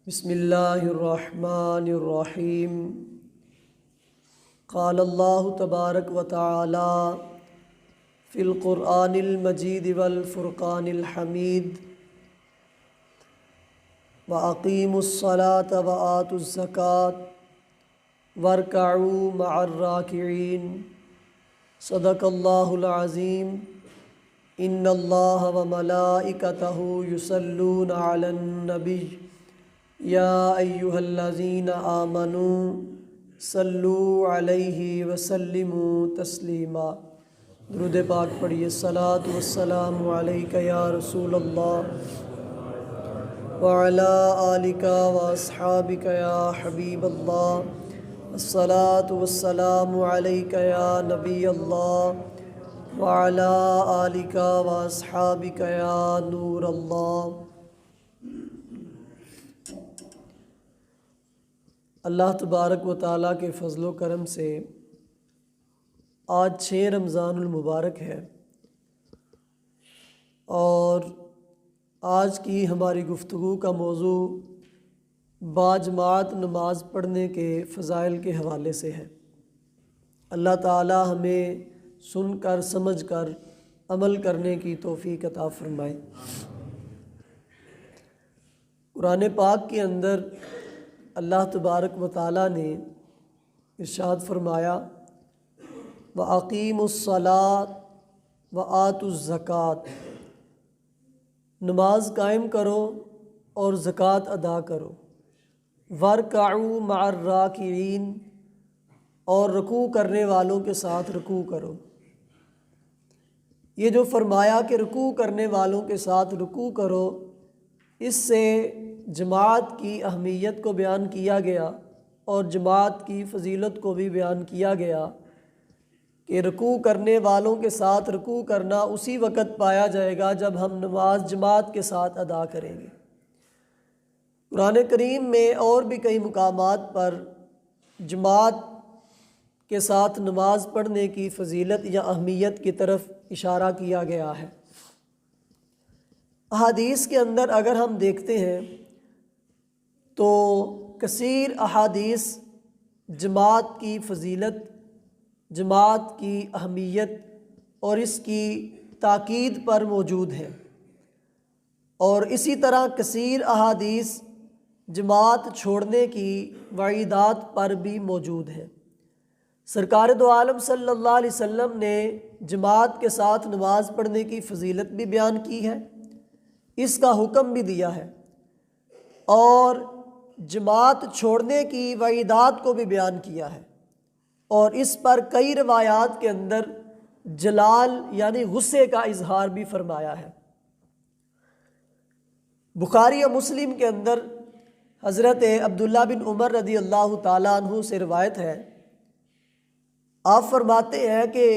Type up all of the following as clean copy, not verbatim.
بسم اللہ الرحمن الرحیم قال اللہ تبارک و تعالی فی القرآن المجید والفرقان الحمید وَأَقِيمُوا الصَّلَاةَ وَآتُوا الزَّكَاةَ وَارْكَعُوا مَعَ الرَّاكِعِينَ صدق اللہ العظیم ان اللہ وملائکتہ یصلون علی النبی یا ایہا الذین آمنوا صلوا علیہ وسلموا تسلیما۔ درود پاک پڑھیے۔ الصلاۃ والسلام علیک یا رسول اللہ وعلی آلک واصحابک یا حبیب اللہ۔ الصلاۃ والسلام علیک یا نبی اللہ وعلی آلک واصحابک یا نور اللہ۔ اللہ تبارک و تعالیٰ کے فضل و کرم سے آج 6 رمضان المبارک ہے، اور آج کی ہماری گفتگو کا موضوع باجماعت نماز پڑھنے کے فضائل کے حوالے سے ہے۔ اللہ تعالیٰ ہمیں سن کر سمجھ کر عمل کرنے کی توفیق عطا فرمائے۔ قرآن پاک کے اندر اللہ تبارک و تعالیٰ نے ارشاد فرمایا وَأَقِيمُوا الصَّلَاةَ وَآتُوا الزَّكَاةَ، نماز قائم کرو اور زکوٰۃ ادا کرو۔ وَارْكَعُوا مَعَ الرَّاكِعِينَ، اور رکوع کرنے والوں کے ساتھ رکوع کرو۔ یہ جو فرمایا کہ رکوع کرنے والوں کے ساتھ رکوع کرو، اس سے جماعت کی اہمیت کو بیان کیا گیا اور جماعت کی فضیلت کو بھی بیان کیا گیا کہ رکوع کرنے والوں کے ساتھ رکوع کرنا اسی وقت پایا جائے گا جب ہم نماز جماعت کے ساتھ ادا کریں گے۔ قرآن کریم میں اور بھی کئی مقامات پر جماعت کے ساتھ نماز پڑھنے کی فضیلت یا اہمیت کی طرف اشارہ کیا گیا ہے۔ احادیث کے اندر اگر ہم دیکھتے ہیں تو کثیر احادیث جماعت کی فضیلت، جماعت کی اہمیت اور اس کی تاکید پر موجود ہیں، اور اسی طرح کثیر احادیث جماعت چھوڑنے کی وعیدات پر بھی موجود ہیں۔ سرکار دو عالم صلی اللہ علیہ وسلم نے جماعت کے ساتھ نماز پڑھنے کی فضیلت بھی بیان کی ہے، اس کا حکم بھی دیا ہے، اور جماعت چھوڑنے کی وعیدات کو بھی بیان کیا ہے، اور اس پر کئی روایات کے اندر جلال یعنی غصے کا اظہار بھی فرمایا ہے۔ بخاری و مسلم کے اندر حضرت عبداللہ بن عمر رضی اللہ تعالیٰ عنہ سے روایت ہے، آپ فرماتے ہیں کہ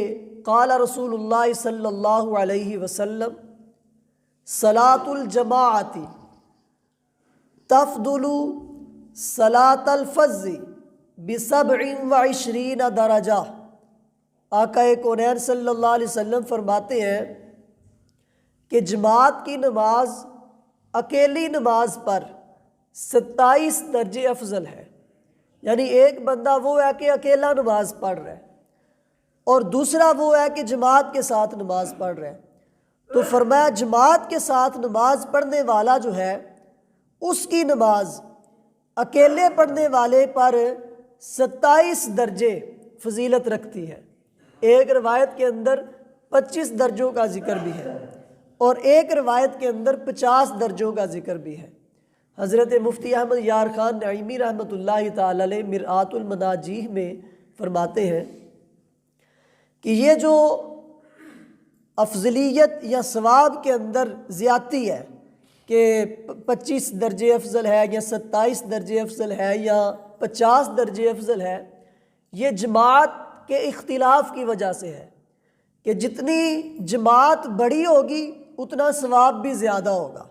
قال رسول اللہ صلی اللہ علیہ وسلم صلاۃ الجماعت تفضل صلاۃ الفض ب27 درجہ۔ آقا کونین صلی اللہ علیہ وسلم فرماتے ہیں کہ جماعت کی نماز اکیلی نماز پر 27 درجے افضل ہے، یعنی ایک بندہ وہ ہے کہ اکیلا نماز پڑھ رہا ہے، اور دوسرا وہ ہے کہ جماعت کے ساتھ نماز پڑھ رہا ہے۔ تو فرمایا جماعت کے ساتھ نماز پڑھنے والا جو ہے اس کی نماز اکیلے پڑھنے والے پر 27 درجے فضیلت رکھتی ہے۔ ایک روایت کے اندر 25 درجوں کا ذکر بھی ہے، اور ایک روایت کے اندر 50 درجوں کا ذکر بھی ہے۔ حضرت مفتی احمد یار خان نعیمی رحمۃ اللہ تعالی علیہ مرآت المناجیح میں فرماتے ہیں کہ یہ جو افضلیت یا ثواب کے اندر زیادتی ہے کہ 25 درجے افضل ہے یا 27 درجے افضل ہے یا 50 درجے افضل ہے، یہ جماعت کے اختلاف کی وجہ سے ہے کہ جتنی جماعت بڑی ہوگی اتنا ثواب بھی زیادہ ہوگا۔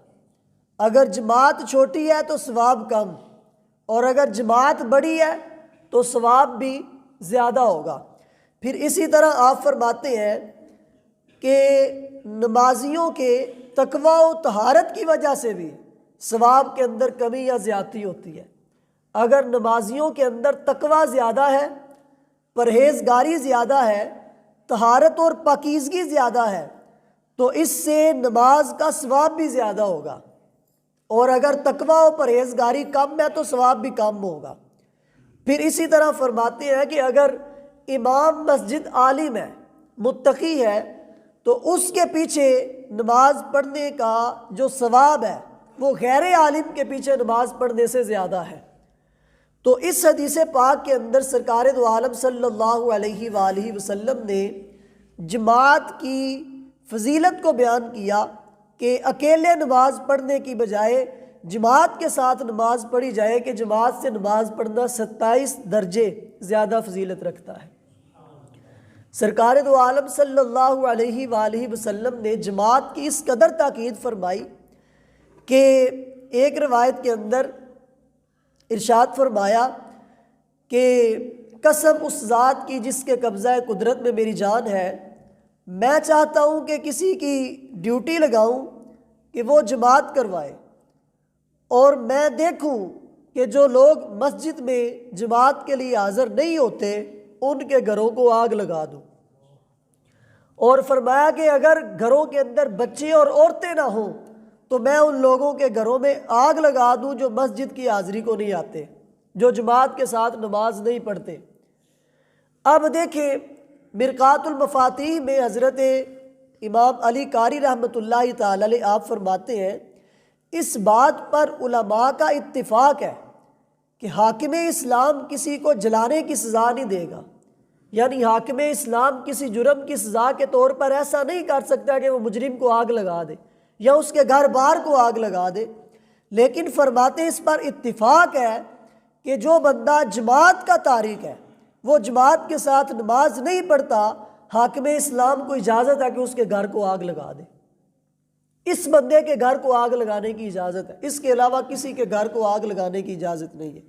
اگر جماعت چھوٹی ہے تو ثواب کم، اور اگر جماعت بڑی ہے تو ثواب بھی زیادہ ہوگا۔ پھر اسی طرح آپ فرماتے ہیں کہ نمازیوں کے تقوی و طہارت کی وجہ سے بھی ثواب کے اندر کمی یا زیادتی ہوتی ہے۔ اگر نمازیوں کے اندر تقوی زیادہ ہے، پرہیزگاری زیادہ ہے، طہارت اور پاکیزگی زیادہ ہے، تو اس سے نماز کا ثواب بھی زیادہ ہوگا، اور اگر تقوی و پرہیزگاری کم ہے تو ثواب بھی کم ہوگا۔ پھر اسی طرح فرماتے ہیں کہ اگر امام مسجد عالم ہے، متقی ہے، تو اس کے پیچھے نماز پڑھنے کا جو ثواب ہے وہ غیر عالم کے پیچھے نماز پڑھنے سے زیادہ ہے۔ تو اس حدیث پاک کے اندر سرکار دو عالم صلی اللہ علیہ وآلہ وسلم نے جماعت کی فضیلت کو بیان کیا کہ اکیلے نماز پڑھنے کی بجائے جماعت کے ساتھ نماز پڑھی جائے کہ جماعت سے نماز پڑھنا 27 درجے زیادہ فضیلت رکھتا ہے۔ سرکار دو عالم صلی اللہ علیہ وآلہ وسلم نے جماعت کی اس قدر تاکید فرمائی کہ ایک روایت کے اندر ارشاد فرمایا کہ قسم اس ذات کی جس کے قبضہ قدرت میں میری جان ہے، میں چاہتا ہوں کہ کسی کی ڈیوٹی لگاؤں کہ وہ جماعت کروائے، اور میں دیکھوں کہ جو لوگ مسجد میں جماعت کے لیے حاضر نہیں ہوتے ان کے گھروں کو آگ لگا دوں، اور فرمایا کہ اگر گھروں کے اندر بچے اور عورتیں نہ ہوں تو میں ان لوگوں کے گھروں میں آگ لگا دوں جو مسجد کی حاضری کو نہیں آتے، جو جماعت کے ساتھ نماز نہیں پڑھتے۔ اب دیکھیں مرقات المفاتیح میں حضرت امام علی قاری رحمۃ اللہ تعالی علیہ آپ فرماتے ہیں اس بات پر علماء کا اتفاق ہے کہ حاکم اسلام کسی کو جلانے کی سزا نہیں دے گا، یعنی حاکم اسلام کسی جرم کی سزا کے طور پر ایسا نہیں کر سکتا کہ وہ مجرم کو آگ لگا دے یا اس کے گھر بار کو آگ لگا دے، لیکن فرماتے اس پر اتفاق ہے کہ جو بندہ جماعت کا تارک ہے، وہ جماعت کے ساتھ نماز نہیں پڑھتا، حاکم اسلام کو اجازت ہے کہ اس کے گھر کو آگ لگا دے، اس بندے کے گھر کو آگ لگانے کی اجازت ہے، اس کے علاوہ کسی کے گھر کو آگ لگانے کی اجازت نہیں ہے،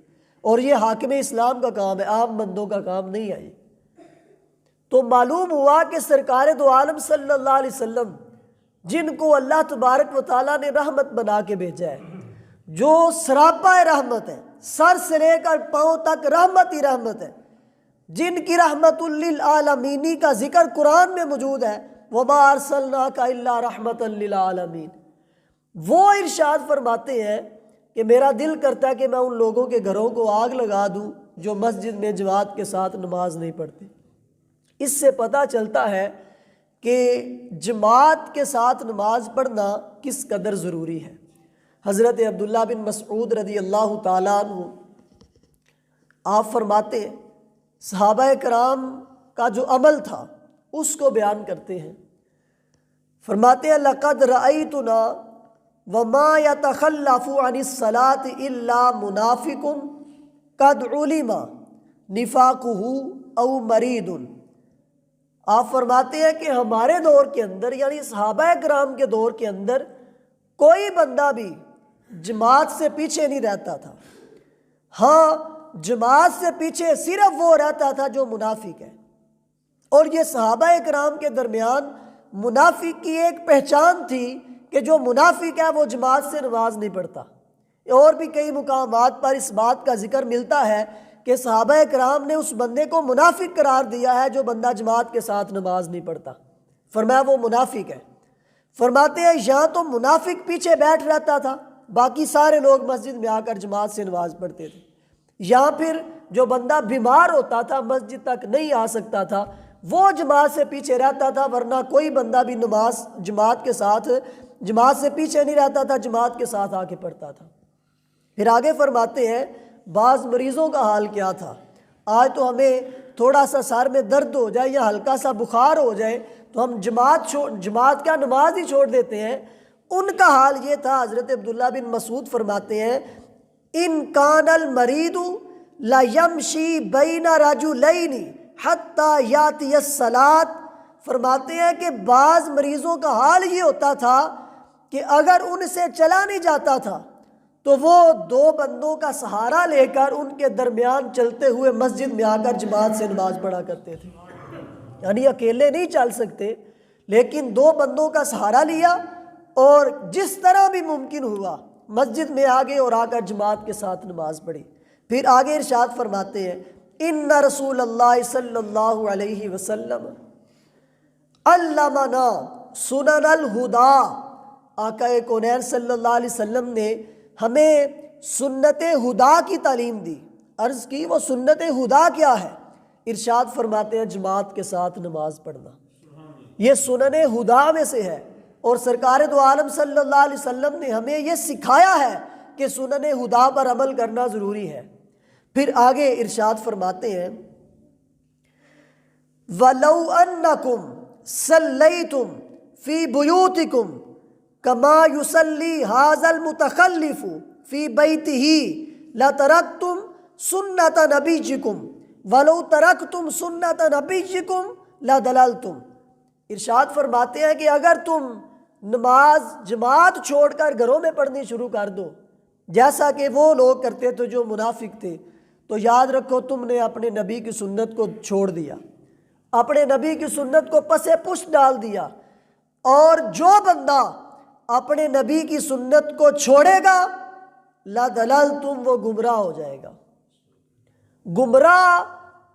اور یہ حاکم اسلام کا کام ہے، عام بندوں کا کام نہیں ہے۔ تو معلوم ہوا کہ سرکار دو عالم صلی اللہ علیہ وسلم جن کو اللہ تبارک و تعالیٰ نے رحمت بنا کے بھیجا ہے، جو سراپا رحمت ہے، سر سے لے کر پاؤں تک رحمت ہی رحمت ہے، جن کی رحمت للعالمین کا ذکر قرآن میں موجود ہے، وَمَا أَرْسَلْنَاكَ إِلَّا رَحْمَةً لِلْعَالَمِينَ، وہ ارشاد فرماتے ہیں کہ میرا دل کرتا ہے کہ میں ان لوگوں کے گھروں کو آگ لگا دوں جو مسجد میں جماعت کے ساتھ نماز نہیں پڑھتے۔ اس سے پتہ چلتا ہے کہ جماعت کے ساتھ نماز پڑھنا کس قدر ضروری ہے۔ حضرت عبداللہ بن مسعود رضی اللہ تعالیٰ عنہ آپ فرماتے ہیں صحابہ کرام کا جو عمل تھا اس کو بیان کرتے ہیں، فرماتے ہیں لَقَدْ رَأَيْتُنَا وَمَا يَتَخَلَّفُ عَنِ الصَّلَاةِ إِلَّا مُنَافِقٌ قَدْ عُلِمَ نِفَاقُهُ أَوْ مَرِيدٌ۔ آپ فرماتے ہیں کہ ہمارے دور کے اندر، یعنی صحابہ کرام کے دور کے اندر، کوئی بندہ بھی جماعت سے پیچھے نہیں رہتا تھا۔ ہاں، جماعت سے پیچھے صرف وہ رہتا تھا جو منافق ہے، اور یہ صحابہ کرام کے درمیان منافق کی ایک پہچان تھی کہ جو منافق ہے وہ جماعت سے نماز نہیں پڑھتا۔ اور بھی کئی مقامات پر اس بات کا ذکر ملتا ہے کہ صحابہ کرام نے اس بندے کو منافق قرار دیا ہے جو بندہ جماعت کے ساتھ نماز نہیں پڑھتا، فرمایا وہ منافق ہے۔ فرماتے ہیں یہاں تو منافق پیچھے بیٹھ رہتا تھا، باقی سارے لوگ مسجد میں آ کر جماعت سے نماز پڑھتے تھے، یا پھر جو بندہ بیمار ہوتا تھا مسجد تک نہیں آ سکتا تھا وہ جماعت سے پیچھے رہتا تھا، ورنہ کوئی بندہ بھی نماز جماعت سے پیچھے نہیں رہتا تھا، جماعت کے ساتھ آ کے پڑھتا تھا۔ پھر آگے فرماتے ہیں بعض مریضوں کا حال کیا تھا۔ آج تو ہمیں تھوڑا سا سر میں درد ہو جائے یا ہلکا سا بخار ہو جائے تو ہم جماعت کا نماز ہی چھوڑ دیتے ہیں، ان کا حال یہ تھا۔ حضرت عبداللہ بن مسعود فرماتے ہیں ان کان المرید لیمشی بین رجلین حتی یاتی الصلاۃ، فرماتے ہیں کہ بعض مریضوں کا حال یہ ہوتا تھا کہ اگر ان سے چلا نہیں جاتا تھا تو وہ دو بندوں کا سہارا لے کر ان کے درمیان چلتے ہوئے مسجد میں آ کر جماعت سے نماز پڑھا کرتے تھے، یعنی اکیلے نہیں چل سکتے لیکن دو بندوں کا سہارا لیا اور جس طرح بھی ممکن ہوا مسجد میں آ گئے اور آ کر جماعت کے ساتھ نماز پڑھی۔ پھر آگے ارشاد فرماتے ہیں ان رسول اللہ صلی اللہ علیہ وسلم علمنا سنن الہدا، آقا کونین صلی اللہ علیہ وسلم نے ہمیں سنت ہدا کی تعلیم دی۔ عرض کی وہ سنت ہدا کیا ہے؟ ارشاد فرماتے ہیں جماعت کے ساتھ نماز پڑھنا، یہ سنن ہدا میں سے ہے، اور سرکار دو عالم صلی اللہ علیہ وسلم نے ہمیں یہ سکھایا ہے کہ سنن ہدا پر عمل کرنا ضروری ہے۔ پھر آگے ارشاد فرماتے ہیں وَلَوْ أَنَّكُمْ صَلَّيْتُمْ فِي بُيُوتِكُمْ كَمَا يُصَلِّي هَذَا الْمُتَخَلِّفُ فِي بَيْتِهِ لَتَرَكْتُمْ سُنَّةَ نَبِيِّكُمْ وَلَوْ تَرَكْتُمْ سُنَّةَ نَبِيِّكُمْ لَضَلَلْتُمْ۔ ارشاد فرماتے ہیں کہ اگر تم نماز جماعت چھوڑ کر گھروں میں پڑھنی شروع کر دو جیسا کہ وہ لوگ کرتے تھے جو منافق تھے، تو یاد رکھو تم نے اپنے نبی کی سنت کو چھوڑ دیا، اپنے نبی کی سنت کو پس پشت ڈال دیا، اور جو بندہ اپنے نبی کی سنت کو چھوڑے گا لَضَلَلْتُمْ، وہ گمراہ ہو جائے گا۔ گمراہ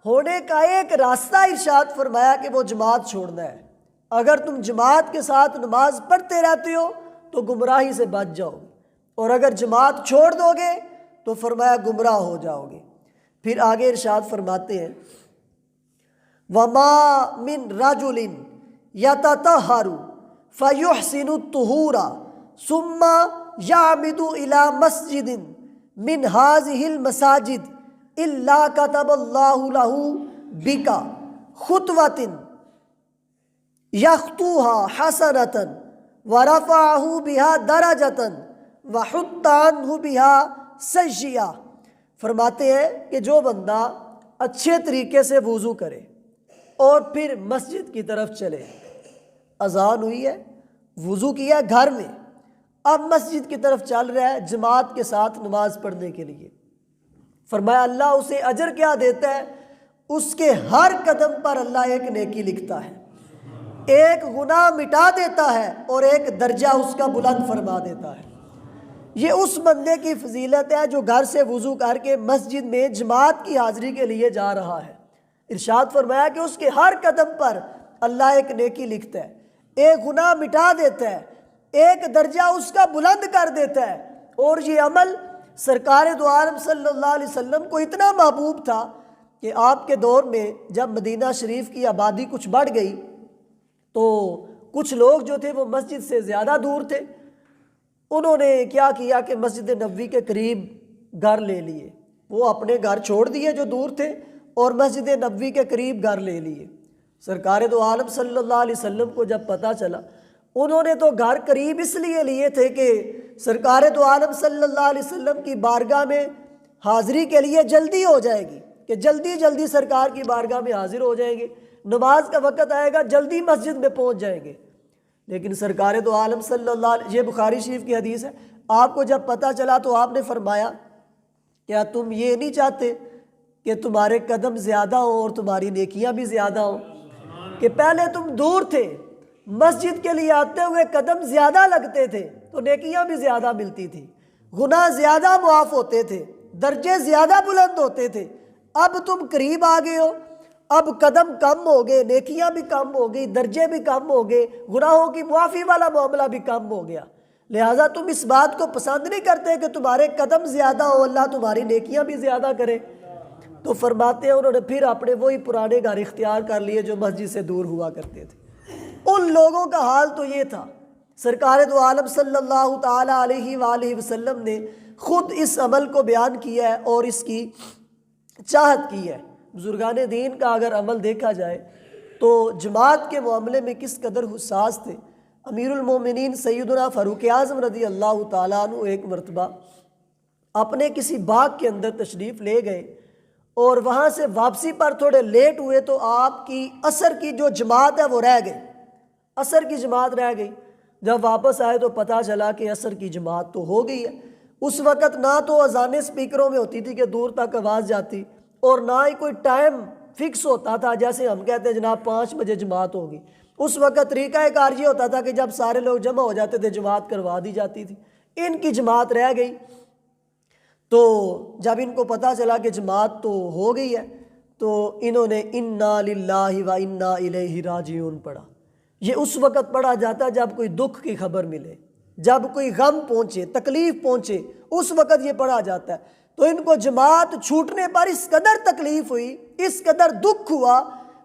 ہونے کا ایک راستہ ارشاد فرمایا کہ وہ جماعت چھوڑنا ہے۔ اگر تم جماعت کے ساتھ نماز پڑھتے رہتے ہو تو گمراہی سے بچ جاؤ گے، اور اگر جماعت چھوڑ دو گے تو فرمایا گمراہ ہو جاؤ گے۔ پھر آگے ارشاد فرماتے ہیں وَمَا مِن رَجُلٍ يَتَطَهَّرُ فَيُحْسِنُ الطُّهُورَ ثُمَّ يَعْمِدُ إِلَى مَسْجِدٍ مِّنْ هَٰذِهِ الْمَسَاجِدِ إِلَّا كَتَبَ اللَّهُ لَهُ بِكَ خُطْوَةً يَخْطُوهَا حَسَنَةً وَرَفَعَهُ بِهَا دَرَجَةً وَحُطَّ عَنْهُ بِهَا سَيِّئَةً۔ فرماتے ہیں کہ جو بندہ اچھے طریقے سے وضو کرے اور پھر مسجد کی طرف چلے، اذان ہوئی ہے، وضو کیا گھر میں، اب مسجد کی طرف چل رہا ہے جماعت کے ساتھ نماز پڑھنے کے لیے، فرمایا اللہ اسے اجر کیا دیتا ہے؟ اس کے ہر قدم پر اللہ ایک نیکی لکھتا ہے، ایک گناہ مٹا دیتا ہے اور ایک درجہ اس کا بلند فرما دیتا ہے۔ یہ اس بندے کی فضیلت ہے جو گھر سے وضو کر کے مسجد میں جماعت کی حاضری کے لیے جا رہا ہے۔ ارشاد فرمایا کہ اس کے ہر قدم پر اللہ ایک نیکی لکھتا ہے، ایک گناہ مٹا دیتا ہے، ایک درجہ اس کا بلند کر دیتا ہے۔ اور یہ عمل سرکار دو عالم صلی اللہ علیہ وسلم کو اتنا محبوب تھا کہ آپ کے دور میں جب مدینہ شریف کی آبادی کچھ بڑھ گئی تو کچھ لوگ جو تھے وہ مسجد سے زیادہ دور تھے، انہوں نے کیا کیا کہ مسجد نبوی کے قریب گھر لے لیے، وہ اپنے گھر چھوڑ دیے جو دور تھے اور مسجد نبوی کے قریب گھر لے لیے۔ سرکار دو عالم صلی اللہ علیہ وسلم کو جب پتہ چلا، انہوں نے تو گھر قریب اس لیے لیے تھے کہ سرکار دو عالم صلی اللہ علیہ وسلم کی بارگاہ میں حاضری کے لیے جلدی ہو جائے گی، کہ جلدی جلدی سرکار کی بارگاہ میں حاضر ہو جائیں گے، نماز کا وقت آئے گا جلدی مسجد میں پہنچ جائیں گے۔ لیکن سرکار دو عالم صلی اللہ علیہ، یہ بخاری شریف کی حدیث ہے، آپ کو جب پتہ چلا تو آپ نے فرمایا کیا تم یہ نہیں چاہتے کہ تمہارے قدم زیادہ ہوں اور تمہاری نیکیاں بھی زیادہ ہوں؟ کہ پہلے تم دور تھے، مسجد کے لیے آتے ہوئے قدم زیادہ لگتے تھے تو نیکیاں بھی زیادہ ملتی تھی، گناہ زیادہ معاف ہوتے تھے، درجے زیادہ بلند ہوتے تھے۔ اب تم قریب آ گئے ہو، اب قدم کم ہو گئے، نیکیاں بھی کم ہو گئی، درجے بھی کم ہو گئے، گناہوں کی معافی والا معاملہ بھی کم ہو گیا، لہٰذا تم اس بات کو پسند نہیں کرتے کہ تمہارے قدم زیادہ ہو، اللہ تمہاری نیکیاں بھی زیادہ کرے۔ تو فرماتے ہیں انہوں نے پھر اپنے وہی پرانے گھر اختیار کر لیے جو مسجد سے دور ہوا کرتے تھے۔ ان لوگوں کا حال تو یہ تھا۔ سرکار دو عالم صلی اللہ تعالی علیہ وآلہ وسلم نے خود اس عمل کو بیان کیا ہے اور اس کی چاہت کی ہے۔ بزرگان دین کا اگر عمل دیکھا جائے تو جماعت کے معاملے میں کس قدر حساس تھے۔ امیر المومنین سیدنا فاروق اعظم رضی اللہ تعالیٰ عنہ ایک مرتبہ اپنے کسی باغ کے اندر تشریف لے گئے اور وہاں سے واپسی پر تھوڑے لیٹ ہوئے تو آپ کی عصر کی جو جماعت ہے وہ رہ گئی، عصر کی جماعت رہ گئی۔ جب واپس آئے تو پتہ چلا کہ عصر کی جماعت تو ہو گئی ہے۔ اس وقت نہ تو اذانیں اسپیکروں میں ہوتی تھی کہ دور تک آواز جاتی، اور نہ ہی کوئی ٹائم فکس ہوتا تھا جیسے ہم کہتے ہیں جناب 5 بجے جماعت ہوگی۔ اس وقت طریقہ کار یہ ہوتا تھا کہ جب سارے لوگ جمع ہو جاتے تھے جماعت کروا دی جاتی تھی۔ ان کی جماعت رہ گئی۔ تو جب ان کو پتہ چلا کہ جماعت تو ہو گئی ہے تو انہوں نے انا للہ و انا الیہ راجعون پڑھا۔ یہ اس وقت پڑھا جاتا جب کوئی دکھ کی خبر ملے، جب کوئی غم پہنچے، تکلیف پہنچے، اس وقت یہ پڑھا جاتا ہے۔ تو ان کو جماعت چھوٹنے پر اس قدر تکلیف ہوئی، اس قدر دکھ ہوا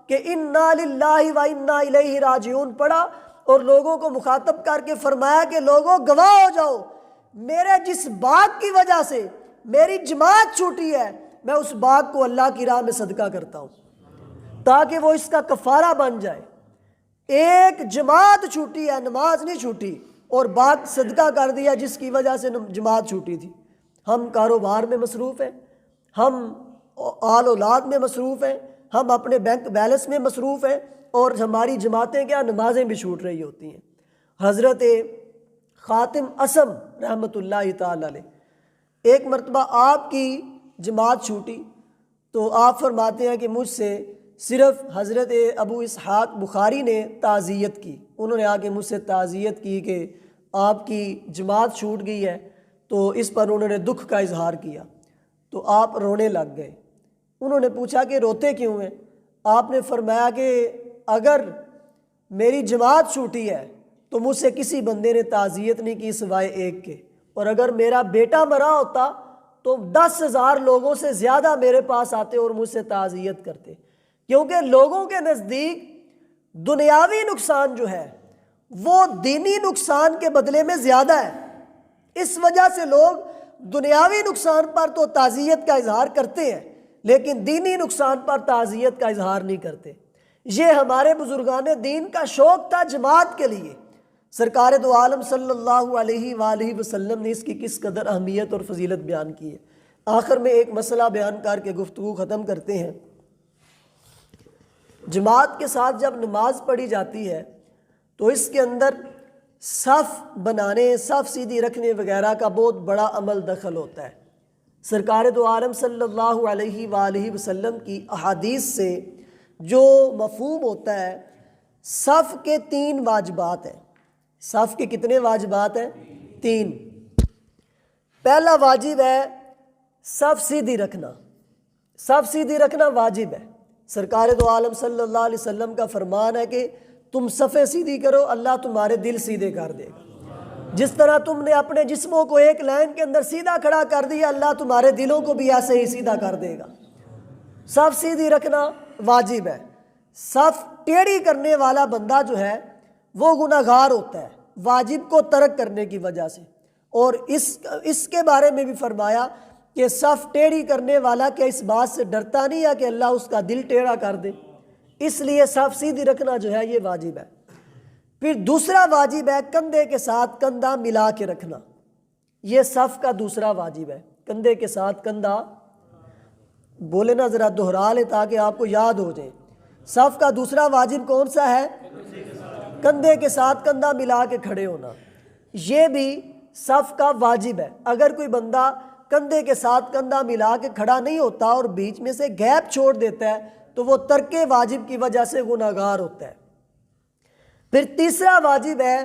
کہ انا للہ و انا الیہ راجعون پڑھا، اور لوگوں کو مخاطب کر کے فرمایا کہ لوگوں گواہ ہو جاؤ، میرے جس باغ کی وجہ سے میری جماعت چھوٹی ہے، میں اس باغ کو اللہ کی راہ میں صدقہ کرتا ہوں تاکہ وہ اس کا کفارہ بن جائے۔ ایک جماعت چھوٹی ہے، نماز نہیں چھوٹی، اور باغ صدقہ کر دیا جس کی وجہ سے جماعت چھوٹی تھی۔ ہم کاروبار میں مصروف ہیں، ہم آل اولاد میں مصروف ہیں، ہم اپنے بینک بیلنس میں مصروف ہیں، اور ہماری جماعتیں کیا، نمازیں بھی چھوٹ رہی ہوتی ہیں۔ حضرت خاتم اسم رحمۃ اللہ تعالی علیہ، ایک مرتبہ آپ کی جماعت چھوٹی تو آپ فرماتے ہیں کہ مجھ سے صرف حضرت ابو اسحاق بخاری نے تعزیت کی، انہوں نے آ کے مجھ سے تعزیت کی کہ آپ کی جماعت چھوٹ گئی ہے، تو اس پر انہوں نے دکھ کا اظہار کیا، تو آپ رونے لگ گئے۔ انہوں نے پوچھا کہ روتے کیوں ہیں؟ آپ نے فرمایا کہ اگر میری جماعت چھوٹی ہے تو مجھ سے کسی بندے نے تعزیت نہیں کی سوائے ایک کے، اور اگر میرا بیٹا مرا ہوتا تو 10,000 لوگوں سے زیادہ میرے پاس آتے اور مجھ سے تعزیت کرتے، کیونکہ لوگوں کے نزدیک دنیاوی نقصان جو ہے وہ دینی نقصان کے بدلے میں زیادہ ہے۔ اس وجہ سے لوگ دنیاوی نقصان پر تو تعزیت کا اظہار کرتے ہیں، لیکن دینی نقصان پر تعزیت کا اظہار نہیں کرتے۔ یہ ہمارے بزرگان دین کا شوق تھا جماعت کے لیے۔ سرکار دو عالم صلی اللہ علیہ وآلہ وسلم نے اس کی کس قدر اہمیت اور فضیلت بیان کی ہے۔ آخر میں ایک مسئلہ بیان کر کے گفتگو ختم کرتے ہیں۔ جماعت کے ساتھ جب نماز پڑھی جاتی ہے تو اس کے اندر صف بنانے، صف سیدھی رکھنے وغیرہ کا بہت بڑا عمل دخل ہوتا ہے۔ سرکار دو عالم صلی اللہ علیہ وآلہ وسلم کی احادیث سے جو مفہوم ہوتا ہے، صف کے 3 واجبات ہیں۔ صف کے کتنے واجبات ہیں؟ 3۔ پہلا واجب ہے صف سیدھی رکھنا، صف سیدھی رکھنا واجب ہے۔ سرکار دو عالم صلی اللہ علیہ وسلم کا فرمان ہے کہ تم صفیں سیدھی کرو، اللہ تمہارے دل سیدھے کر دے گا۔ جس طرح تم نے اپنے جسموں کو ایک لائن کے اندر سیدھا کھڑا کر دیا، اللہ تمہارے دلوں کو بھی ایسے ہی سیدھا کر دے گا۔ صف سیدھی رکھنا واجب ہے۔ صف ٹیڑھی کرنے والا بندہ جو ہے وہ گناہگار ہوتا ہے واجب کو ترک کرنے کی وجہ سے، اور اس کے بارے میں بھی فرمایا کہ صف ٹیڑھی کرنے والا کیا اس بات سے ڈرتا نہیں ہے کہ اللہ اس کا دل ٹیڑھا کر دے؟ اس لیے صف سیدھی رکھنا جو ہے یہ واجب ہے۔ پھر دوسرا واجب ہے کندھے کے ساتھ کندھا ملا کے رکھنا، یہ صف کا دوسرا واجب ہے۔ کندھے کے ساتھ کندھا، بولے نا ذرا دہرا لے تاکہ آپ کو یاد ہو جائے۔ صف کا دوسرا واجب کون سا ہے؟ کندھے کے ساتھ کندھا ملا کے کھڑے ہونا، یہ بھی صف کا واجب ہے۔ اگر کوئی بندہ کندھے کے ساتھ کندھا ملا کے کھڑا نہیں ہوتا اور بیچ میں سے گیپ چھوڑ دیتا ہے تو وہ ترک واجب کی وجہ سے گناہگار ہوتا ہے۔ پھر تیسرا واجب ہے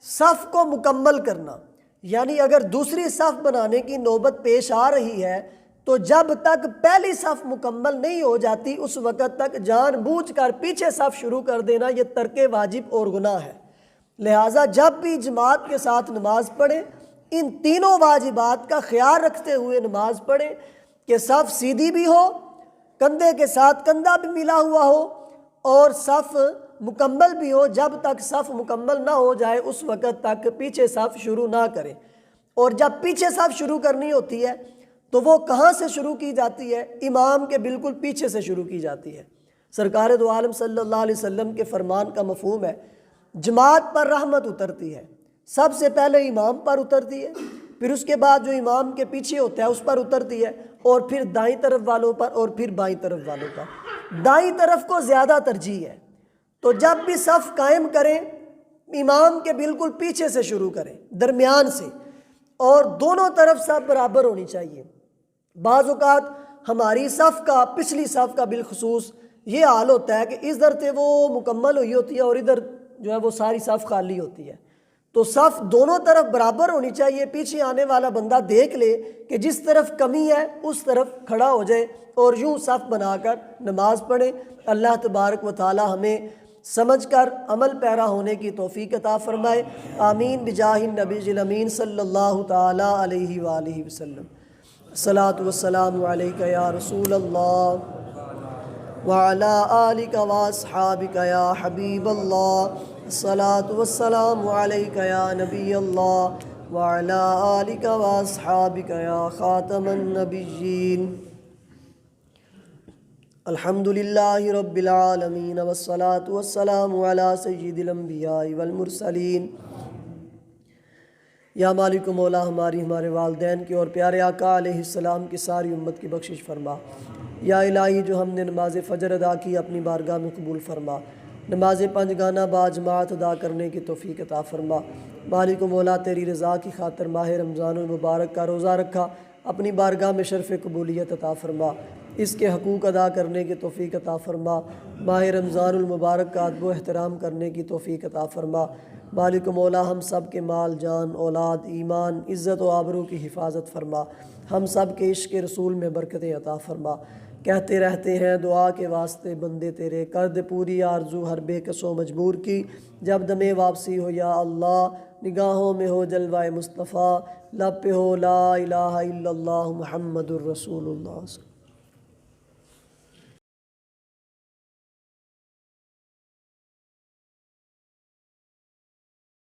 صف کو مکمل کرنا، یعنی اگر دوسری صف بنانے کی نوبت پیش آ رہی ہے تو جب تک پہلی صف مکمل نہیں ہو جاتی اس وقت تک جان بوجھ کر پیچھے صف شروع کر دینا یہ ترک واجب اور گناہ ہے۔ لہٰذا جب بھی جماعت کے ساتھ نماز پڑھیں ان تینوں واجبات کا خیال رکھتے ہوئے نماز پڑھیں کہ صف سیدھی بھی ہو، کندھے کے ساتھ کندھا بھی ملا ہوا ہو، اور صف مکمل بھی ہو۔ جب تک صف مکمل نہ ہو جائے اس وقت تک پیچھے صف شروع نہ کریں، اور جب پیچھے صف شروع کرنی ہوتی ہے تو وہ کہاں سے شروع کی جاتی ہے؟ امام کے بالکل پیچھے سے شروع کی جاتی ہے۔ سرکار دو عالم صلی اللہ علیہ وسلم کے فرمان کا مفہوم ہے جماعت پر رحمت اترتی ہے، سب سے پہلے امام پر اترتی ہے، پھر اس کے بعد جو امام کے پیچھے ہوتا ہے اس پر اترتی ہے، اور پھر دائیں طرف والوں پر، اور پھر بائیں طرف والوں پر۔ دائیں طرف کو زیادہ ترجیح ہے، تو جب بھی صف قائم کریں امام کے بالکل پیچھے سے شروع کریں، درمیان سے، اور دونوں طرف صف برابر ہونی چاہیے۔ بعض اوقات ہماری صف کا، پچھلی صف کا بالخصوص یہ حال ہوتا ہے کہ ادھر سے وہ مکمل ہوئی ہوتی ہے اور ادھر جو ہے وہ ساری صف خالی ہوتی ہے، تو صف دونوں طرف برابر ہونی چاہیے، پیچھے آنے والا بندہ دیکھ لے کہ جس طرف کمی ہے اس طرف کھڑا ہو جائے اور یوں صف بنا کر نماز پڑھے۔ اللہ تبارک و تعالی ہمیں سمجھ کر عمل پیرا ہونے کی توفیق عطا فرمائے، آمین بجاہ النبی الامین صلی اللہ تعالی علیہ وآلہ وسلم۔ الصلاۃ والسلام علیک یا رسول اللہ وعلی آلک واصحابک یا حبیب اللہ، الصلاۃ والسلام علیک یا نبی اللہ وعلی آلک واصحابک یا خاتم النبیین۔ الحمدللہ رب العالمین والصلاۃ والسلام علی سید الانبیاء والمرسلین۔ یا مالک و مولا ہمارے والدین کی اور پیارے آقا علیہ السلام کی ساری امت کی بخشش فرما۔ یا الہی جو ہم نے نماز فجر ادا کی اپنی بارگاہ میں قبول فرما، نماز پنج گانہ باجماعت ادا کرنے کی توفیق عطا فرما۔ مالک و مولا تیری رضا کی خاطر ماہ رمضان المبارک کا روزہ رکھا، اپنی بارگاہ میں شرف قبولیت عطا فرما، اس کے حقوق ادا کرنے کی توفیق عطا فرما، ماہ رمضان المبارک کا ادب و احترام کرنے کی توفیق عطا فرما۔ مالک و مولا ہم سب کے مال جان اولاد ایمان عزت و آبرو کی حفاظت فرما، ہم سب کے عشق رسول میں برکتیں عطا فرما۔ کہتے رہتے ہیں دعا کے واسطے بندے تیرے، کر دے پوری آرزو ہر بے کس و مجبور کی، جب دم واپسی ہو یا اللہ، نگاہوں میں ہو جلوہ مصطفیٰ، لب پہ ہو لا الہ الا اللہ محمد الرسول اللہ۔